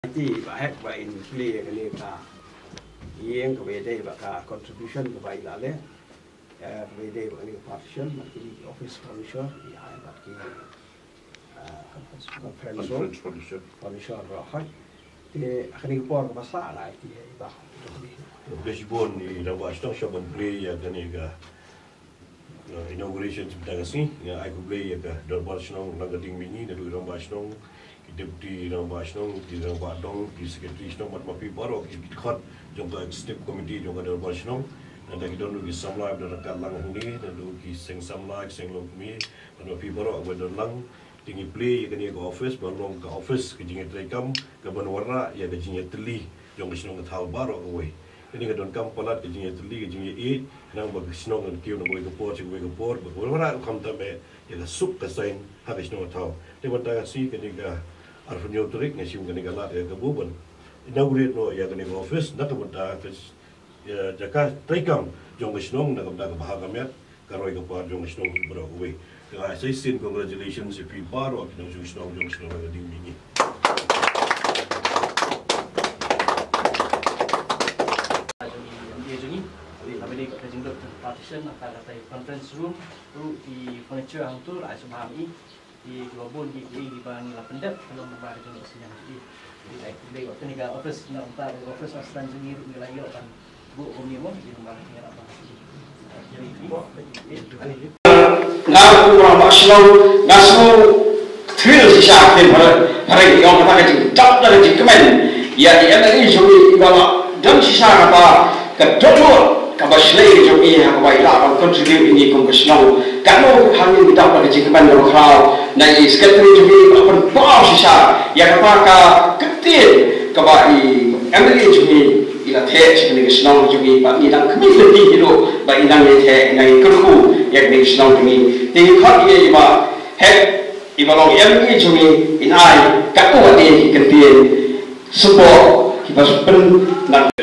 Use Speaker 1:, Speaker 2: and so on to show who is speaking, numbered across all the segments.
Speaker 1: Ti BAh A.L.HEk ba in plie kani ka yang kebede ba ka contribution ke ba ilale kebede ba ni partition mati office furniture ya ba ki conference furniture ba hai te kani por ka basa la ti ba
Speaker 2: Besibon ni rawa Shnong Shnong plie ya kani ka inauguration sebentar sini ya aku plie ya ka Darbal Shnong Langkyrding Mihngi dan rawa Shnong Deputy BAh A.L.HEk di BAh Dong di Secretary Shnong mat mapi baru di khot jongka executive committee jongka Darbal Shnong dan kita donu di samlai dan rakan lang ini dan donu di seng samlai seng long mi mat mapi baru aku dan lang tinggi play ya kini ke office balong ke office ke Ophis Treikam ke Banwarna ya ke jinge teli jongka Shnong ke thal baru away ini ke don kam palat ke jinge teli ke jinge e nang bag Shnong ke kiu nang ke port Banwarna kam tabe ya ke sup ke sain ha ke Shnong thal te mata si ke ni Arfunyo turik ngasim kani kala ya kabuban inaugurate no ya kani office nak kemudian ya jaka Treikam jong Shnong nak kemudian BAh A.L.HEk karoi kapar jong Shnong berawai kaya saya sin congratulations if you baru kita jong Shnong Langkyrding Mihngi
Speaker 3: Kami di jenggot partition antara conference room tu di furniture hang tu lah semahami di global di bani la pendek kalau membar jenggot siang jadi di waktu ni ga office nak entar office aslan jengi ni lagi kan bu omni mo di membar ni apa jadi
Speaker 4: ngaku orang Shnong ngasu thrill sisa pin pada yang kata ke tak ada di kemen ya yang ini juli bawa dan sisa apa kedua kalau selai jombi yang baik lah, contribute ini ke Shnong. Kalau hanya kita pada jikapan lokal, naik sekretari jombi apa bau sisa, yang apa ketir kebai MLA jombi ila teh jombi Shnong jombi, bagi orang community itu, bagi orang yang teh, yang kerku yang di Shnong jombi. Tinggi hal ini iba head, iba long MLA jombi inai, kaku wadi ketir support, iba pen nak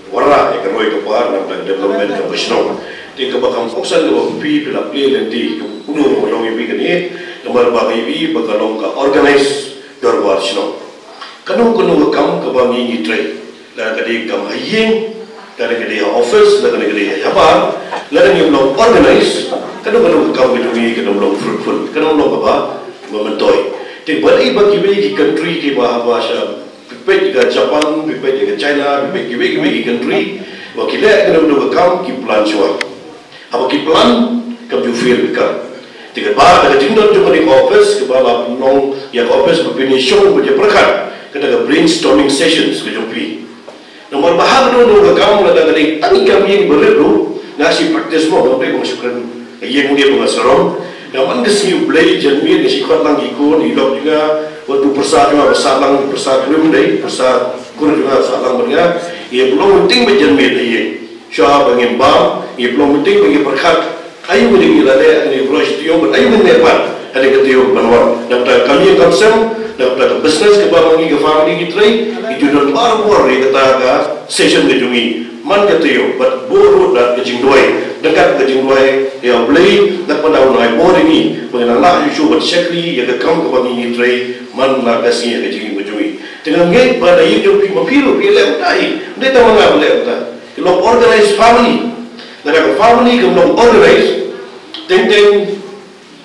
Speaker 2: warna yang keroi kapar nak development ke Shnong di kebakam fokusan ke pi pila plie nanti kuno long ibi kan ni nomor bang ibi bakalong ka organize Darbal Shnong kanu kam ke bang ini tray la kadi kam haying dari kadi office la kadi habar la kadi long organize kanu kam itu ni kanu long fruitful kanu long apa mementoi ti bali bagi di country di bahasa pipet ke Jepang, pipet ke China, pipet ke country, wakilnya kena menunggu kam ki plan cuak. Apa ki plan kam jufir kan. Tiga bar ada jindon cuma di office, kepala nong yang office berpini show berje perkat. Kita ke brainstorming sessions ke jumpi. Nomor bahag menunggu kam ada kali tani kami yang berleru ngasih praktis mau sampai masukkan yang dia pengasaran. Namun kesini play jermin ngasih kuat lagi ikut hidup juga. Waktu persat juga persat belum deh persat kurang juga salang bernya ia belum penting berjemit ia syah bagi bang ia belum penting bagi perkat ayu beri lada ini brush tiung ayu menepat ada ketiung banwar dan kami yang konsum dan business ke bangi ke family kita itu dan baru ia kata session kejungi man ketiung but boru dan kejing doi dekat kejing doi yang beli dan pada unai boru ini mengenal isu bersekli yang kekam ke bangi kita man nak kasih ke jing bujui dengan ngait pada hidup mapiru pilih utai dia tak mengapa boleh utai kalau organize family dan family kalau organize tentang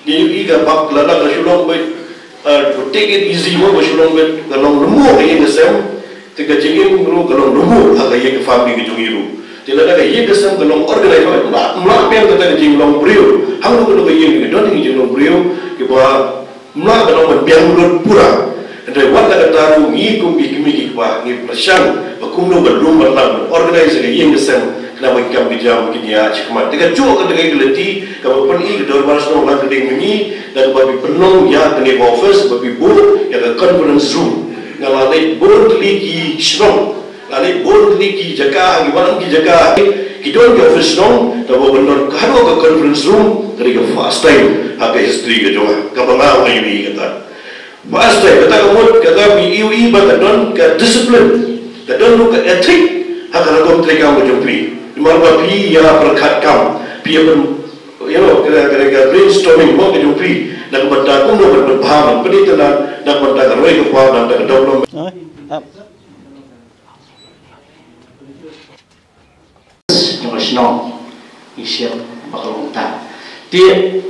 Speaker 2: ini juga bak lada kesulong take it easy mo kesulong kalau rumah ini kesem tiga jingin ru kalau rumah agak ye ke family ke jungiru tidak ada ye kesem kalau organize mak yang kata jing long brio hang lu kalau ye ke don jing long brio ke bah mak kalau membiang mulut pura, dan warga kataru ngikum ikimi ikwa ngi persian, bakumno belum berlang organize ke yang kesem, kenapa ikam bijam kinia cikmat. Dengan cuak dengan gelati, kalau pergi ke Darbal Shnong Langkyrding Mihngi dan babi penong ya dengan office, babi board yang ke conference room, ngalalai board lagi Shnong, ngalalai board lagi jaga, gimana ki jaga. Kita orang ke Ophis Shnong, tapi benar kalau ke conference room, dari ke fast time, habis history ke jauh, kabangau ini kata. Fast time, kata kamu, kata BUI, kata don ke discipline, kata don ke etik, hak nak Treikam ke jumpi. Di mana pi ya perkat kam, pi kira brainstorming mo kinupi nagbanta kuno berbahang penitenan nagbanta roy kuwa nagbanta development
Speaker 4: yung Shnong isip bakal unta dia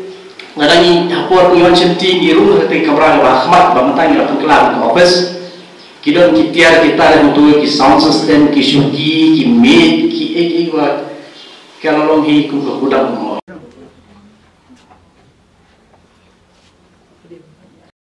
Speaker 4: ngadangi hapor iwan senti di rumah ketika kamra rahmat bamantang lapan kelar ke office kidon kitiar kita untuk ki sound system ki syuki ki mic ki wa kalau long hi ku gudang